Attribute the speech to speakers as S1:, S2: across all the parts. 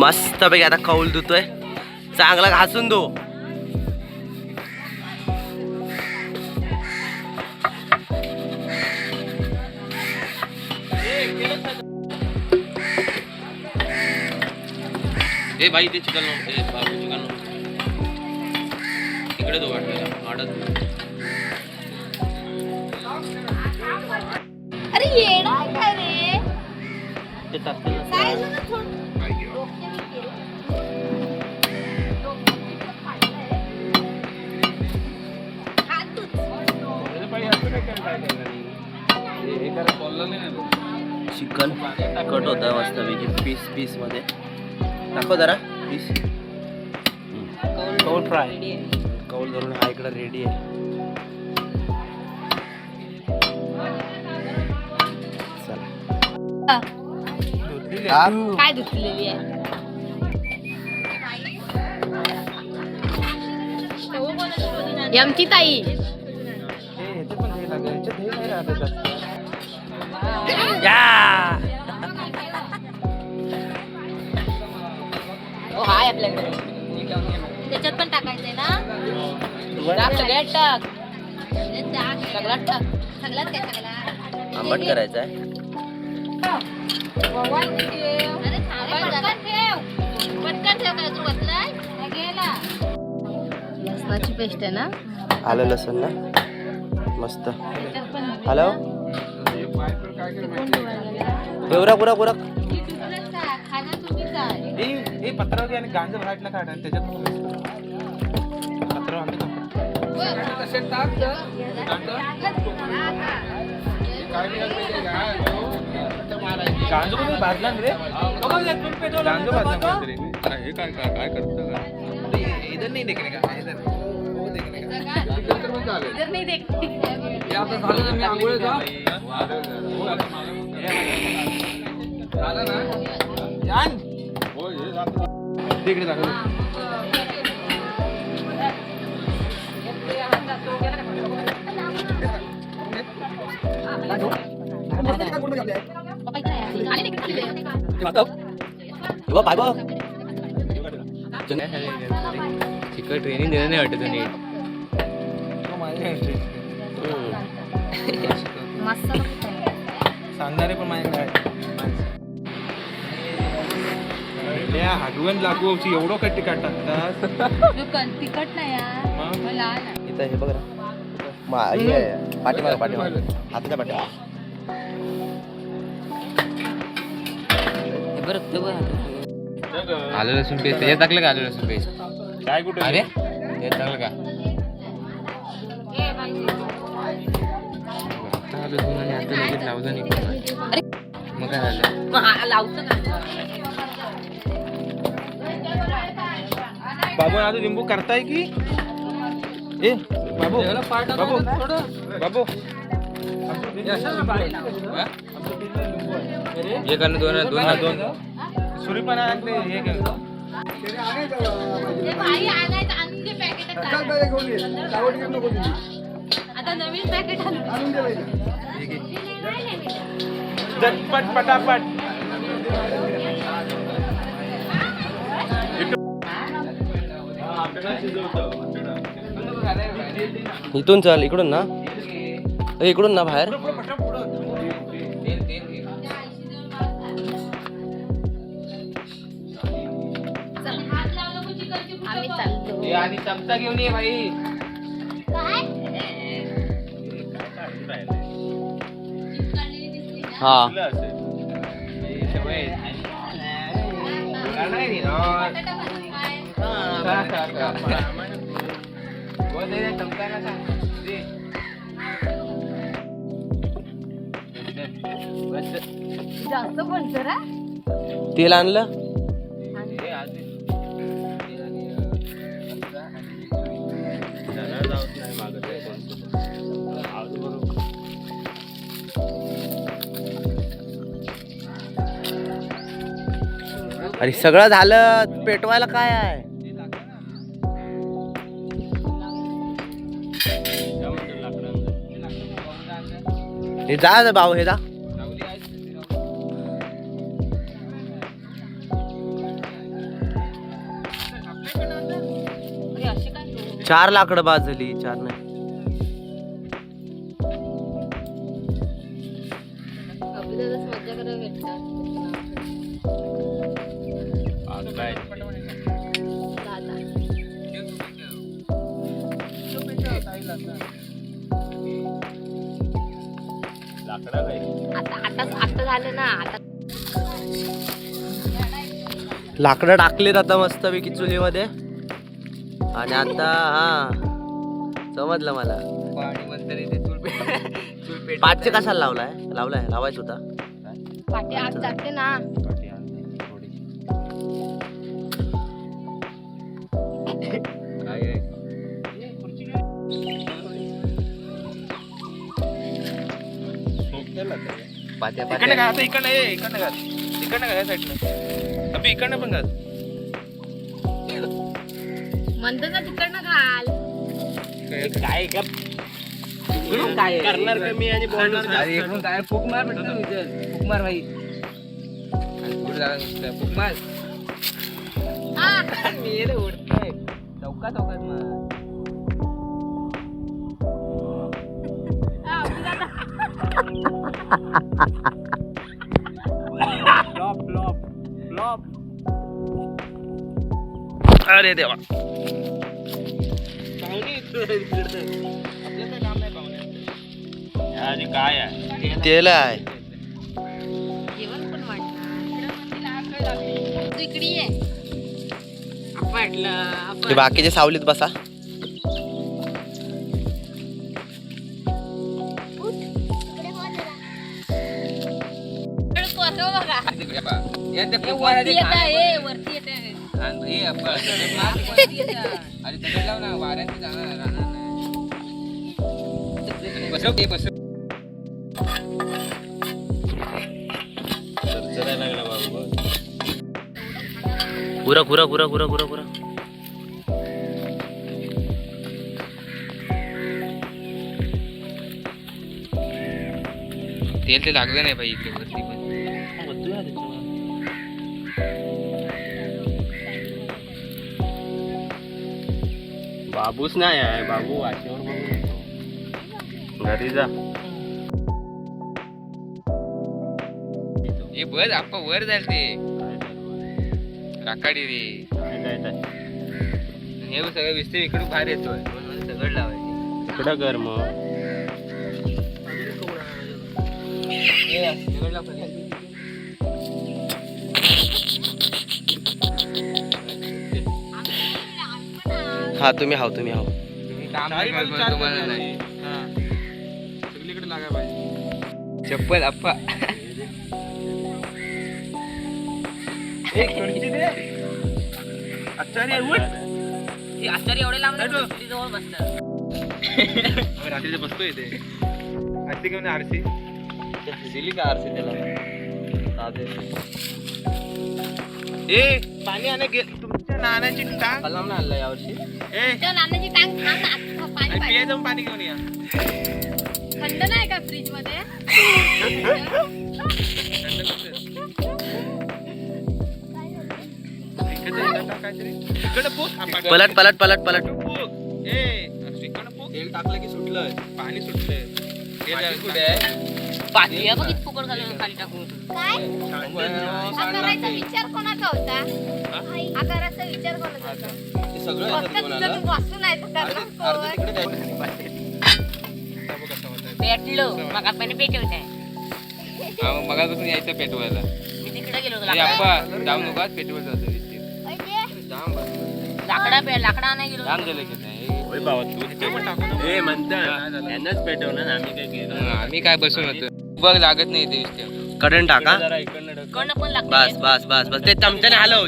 S1: मस्त पैकी आता कौल धुतोय, चांगला घासून धु.
S2: ए भाई ते चिकन बाबू चिकन तिकडे तो वाटत.
S3: अरे येडा काय रे
S1: ते टाकते ना.
S3: काय झालं थोडं
S1: चिकन कट होतं मस्तपैकी पीस मध्ये. दाखव जरा पीस. कौल फ्राय, कौल धरून हा इकडे रेडी आहे. चला
S3: काय धुतलेली आहे यमची ताई. ओ हाय आपल्याकडे त्याच्यात पण टाकायचंय ना. सगळ्यात टाक, सगळ्यात टाक, सगळ्यात काय सगळ्यात
S1: आंबट करायचं आहे.
S3: अरे पटकन ठेव, पटकन ठेव. काय तू बसलाय गेला. लसणाची पेस्ट आहे ना.
S1: आलं लसूण ना मस्त. हॅलो एवढा पुरा पुरा
S4: पत्रावरती आणि गांजा भाटला काढ आणि त्याच्यात पत्रावर आणतो. गांजो पण भाजला रे. गांजो भाजला रे. हे काय काय काय करतो का इधर नाही देखणे का इधर वो देखणे का
S3: इधर नहीं देखते.
S4: हे आता झालं ना. मी आंघोळ का झालं ना जान. हो हे जातो तिकडे दाखव.
S2: चिकन ट्रेनिंग देणं नाही वाटत नीट.
S4: सांगणारे पण माझ्याकडे हागवण लागू एवढं कट तिकट टाकतात.
S3: तिखट नाही यार, मला नाही.
S1: इथं हे बघ ना. पाठीमाग हाताच्या पाठीमाग.
S2: आलं लसूण पेस्ट त्याच्यात टाकलं का? आलं लसूण पेस्ट
S4: काय कुठे
S2: अरे त्याच्यात टाकलं का? आता आलं लसूण आणि आता लगेच लावलं नाही. अरे मग काय झालं?
S3: लावतं का
S4: बाबू आता लिंबू करताय की ए बाबू बाबू बाबू
S2: एक आणि दोन
S4: सुरीपणा आणते हे केलं.
S3: भाई आणायचं आणून दे पॅकेट. आता नवीन पॅकेट आणून दे.
S4: झटपट पटापट.
S1: इथून चल, इकडून ना, इकडून ना बाहेर.
S3: आम्ही चालतो.
S2: आणि चमचा घेऊन ये भाई.
S1: हा
S3: जास्त पण जरा
S1: तेल आणलं. अरे सगळं झालं, पेटवायला काय आहे? हे जा भाऊ, हे जा. 4 लाकडं बाद झाली, 4 नाही.
S3: अभिदादाच मज्जा करायला भेटतात. आता झालं ना आता.
S1: लाकडं टाकलेत आता मस्तपैकी चुलीमध्ये. आणि आता हा समजलं मला. पाचशे कशाला लावलाय लावायचं होता.
S3: पाठी आत जाते ना.
S4: इकडनं घाल, आता इकडनं घाल ह्या साईडनं. अभि इकडनं पण घाल.
S3: म्हणतो ना तिकडनं घाल.
S1: काय करणार का मी आणि
S2: काय फुक मार भेटतो फुक मार भाई फुक मार मी रे उडतोय चौकात मार.
S1: अरे देवा.
S4: काय आहे
S1: तेल आहे.
S3: जेवण पण वाटणार. तू इकडे ये.
S1: ते बाकीचे सावलीत बसा.
S3: वरती येते.
S1: पुरा
S2: तेल ते लागलं नाही भाई इकडे वरती पण.
S1: बाबूच नाही आहे. बाबू वाशेवर बघून येतो. घरी जा.
S2: हे बस आपण वर जाईल ते राकाडी रे. हे सगळं विस्ते इकडून बाहेर येतोय. सगळं लावायचे
S1: इकडं कर मग. हा तुम्ही हाव
S2: काम नाही करत तुम्हाला नाही.
S4: सगळीकडे लागाय पाहिजे.
S2: चप्पल अप्पा
S4: आचार्य उठ.
S3: आचार्य एवढे लांब नाही जवळ बसतात.
S4: रात्रीचे बसतो इथे. आरती घेऊन आरसी
S1: दिली का आरसी त्याला.
S4: ए पाणी आणा तुमच्या नानाची टांग
S1: कलाम ना आणला यावर्षी.
S4: ए
S3: त्या नाण्याची टांग थांब ना. पाणी पाहिजे.
S4: पिया जाऊन पाणी घेऊन या.
S3: थंड नाही का फ्रीज मध्ये.
S1: पलट.
S4: तेल टाकलं की सुटलं. पाणी सुटलंय.
S3: पाणी बघ किती फुकट घालून खाली टाकून. हा करायचा विचार कोणाचा होता. हा करायचा विचार कोणाचा होता.
S1: सगळं
S3: फक्त वाचून नाही तर पेटलो मग आपण पेटवत आहे.
S2: मगापासून यायचं पेटवायला.
S3: मी तिकडे गेलो होतो.
S2: अप्पा जाऊ नका पेटवर जातो.
S3: लाकडा नाही गेलो.
S2: जाम झालं की नाही. आम्ही काय बसून होतो. बघ लागत नाही ते विषय.
S1: कडन टाका.
S3: कर्ण पण लागतं.
S1: बस ते चमच्याने हलव.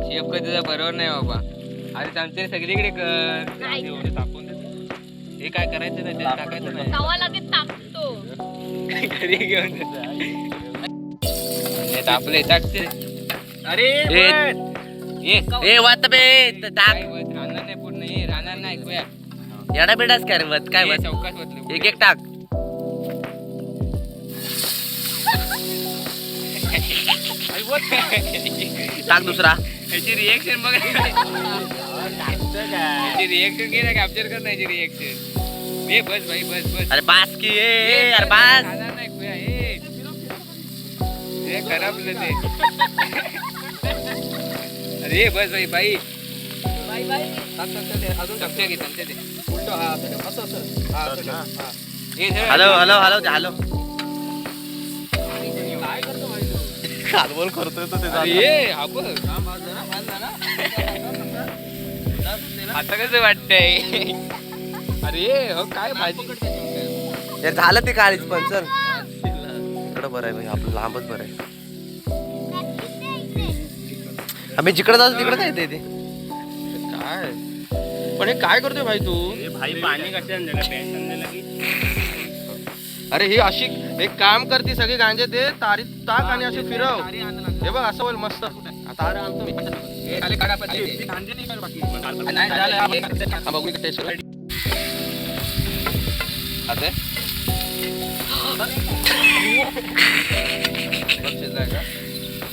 S2: शेफ कधी बरोबर नाही बाबा. अरे चमच्याने सगळीकडे कर.
S4: तापून हे काय करायचं नाही. ते टाकायचं नाही.
S3: तवा लगेच तापतो.
S2: घरी घेऊन तापले टाकते.
S4: अरे
S1: ए वात बे टाक.
S2: राहणार नाही पूर्ण. हे राहणार नाही ऐकूया.
S1: येडा बेडाच काय रे वत काय वत.
S2: चौकात बसलो.
S1: एक टाक. टाक दुसरा.
S2: याची रिएक्शन बघ याची रिएक्शन घे ना कॅप्चर कर ना याची रिएक्शन ए बस भाई बस
S1: अरे बास की अरे बास
S2: हे खराब ते अरे बस भाई अजून चमचे घे चमचे दे उलट हा असं
S1: हॅलो हॅलो हॅलो हॅलो कालबोल करतोय तो
S2: आता कसं वाटतंय अरे हो काय भाजी
S1: यार झालं ते काळीच पण चल इकडं बरं आहे भाई आपलं लांबच बरं आहे आम्ही जिकडे जातो तिकडे काय येते ते
S4: काय पण हे काय करतोय भाई तू
S1: भाई पाणी कसं
S4: अरे ही अशी एक काम करते सगळी गांजे ते तारी टाक आणि असे फिरव हे बघ असं होईल मस्त तारे आणतो मी बघू टेस्ट आता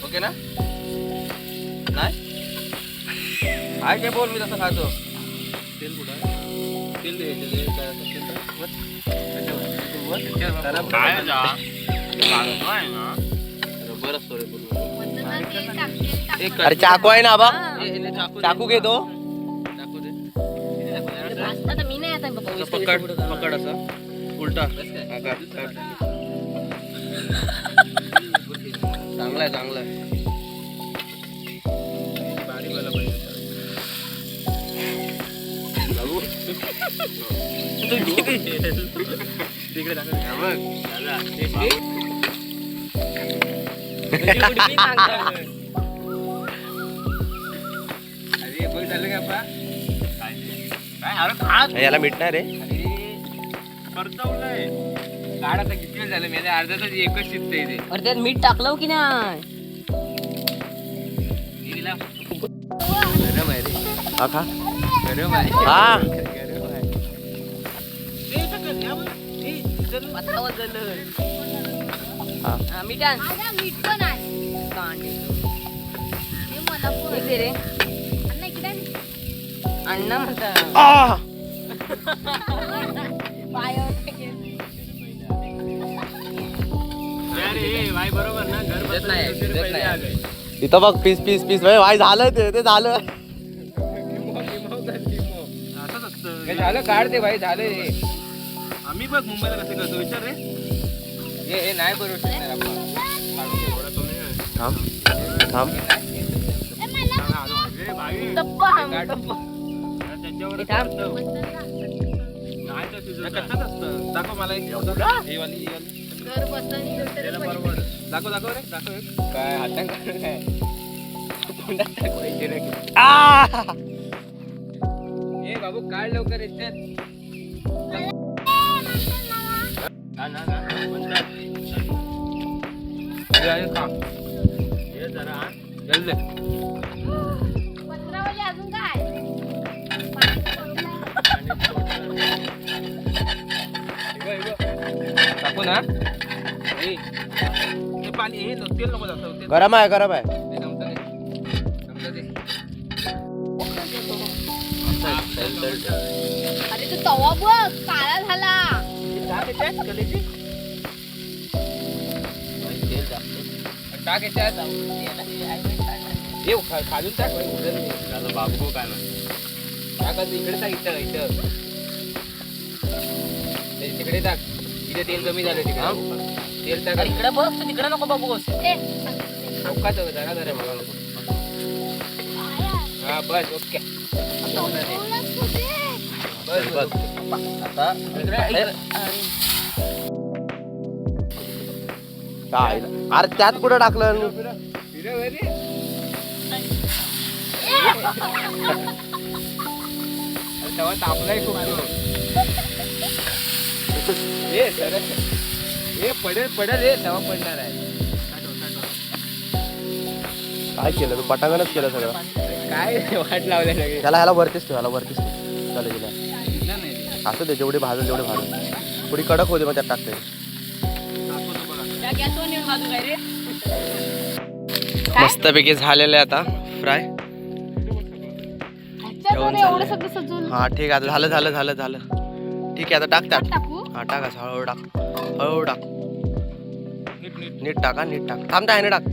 S4: ओके ना नाही काय काय बोल मी तसं खातो तेल कुठं तेल दे
S1: अरे चाकू आहे ना बा चाकू घे तो
S3: आता मी नाही आता बाबा
S4: पकड पकड असा उलटा चांगला आहे चांगला आहे
S1: याला मिटणार रे
S2: काढ आता किती वेळ झालं मी आता अर्धा तास एकच शिजत इथे
S3: अरे त्यात मीठ टाकलं की नाही
S2: गरम आहे रे
S1: हा खा
S2: गरम आहे
S1: हा
S2: गरम आहे
S3: पत्रावर झालं
S1: हा
S3: मीठ आण मीठ पण आहे कांदे हे मला पण इथे रे अण्णा इकडे अण्णा म्हणता
S1: आ! इथं बघ पीस पीस पीस भाई झालं ते झालं
S2: हे झालं काढ दे भाई झालं हे
S4: आम्ही बघ मुंबईला कसे करतो विचार रे
S2: हे नाही बरोबर शकणार आपण
S1: थांब थांब
S4: कच्चाच असतं दाखव मला एक ही वाली बरोबर दाखव दाखव रे दाखव एक
S2: काय हातात काय तोंडात टाकवायचे रे ए बाबू काढ लवकर याच्यात
S3: अजून काय
S2: टाकू ना
S4: हे पाणी हे तेल नको जास्त
S1: गरम आहे गरम आहे
S2: ते नव्हतं दे
S3: अरे तू तवा बघ काळा झाला
S2: टाक याच्यात ये खालून टाक बाबू काय टाक इकडे टाक इथं तिकडे टाक इथे तेल कमी झालं तिकडे तेल टाक
S3: इकडे बघ तू तिकडे नको बघू
S2: चौकात जरा जरा मला नको हा बस ओके बस बस
S1: आता काय अरे त्यात कुठं टाकलं
S2: तेव्हा तापलाय खूप हे पडेल रे तेव्हा पडणार आहे
S1: काय केलं तू पटांगणच केलं सगळं
S2: काय वाट लावल्या सगळे
S1: त्याला ह्याला वरतीच ठेव ह्याला वरतीच ठेव चालेल असं दे जेवढे भाजून जेवढे भाजून थोडी कडक होते मग त्यात टाकते मस्तपैकी झालेलं आहे आता फ्राय जेवण
S3: एवढं
S1: चाललंय.
S3: सगळं सजून
S1: हा ठीक आहे आता झालं ठीक आहे आता टाक त्यात.
S3: टाकू
S1: हा टाक असं हळूहळू टाक नीट टाका नीट टाक थांब आहे ना टाक.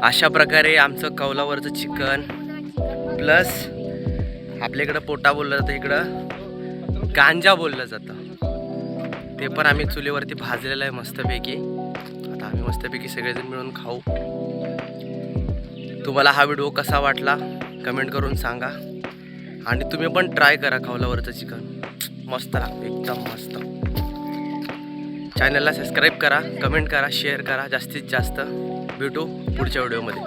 S1: अशा प्रकारे आमचं कौलावरचं चिकन प्लस आपल्याकडं पोटा बोललं जातं, इकडं गांजा बोललं जातं, ते पण आम्ही चुलीवरती भाजलेलं आहे मस्तपैकी. आता आम्ही मस्तपैकी सगळेजण मिळून खाऊ. तुम्हाला हा व्हिडिओ कसा वाटला कमेंट करून सांगा आणि तुम्ही पण ट्राय करा कौलावरचं चिकन, मस्त लागतं एकदम मस्त. चॅनलला सबस्क्राईब करा, कमेंट करा, शेअर करा जास्तीत जास्त. भेटू पुढच्या व्हिडिओमध्ये.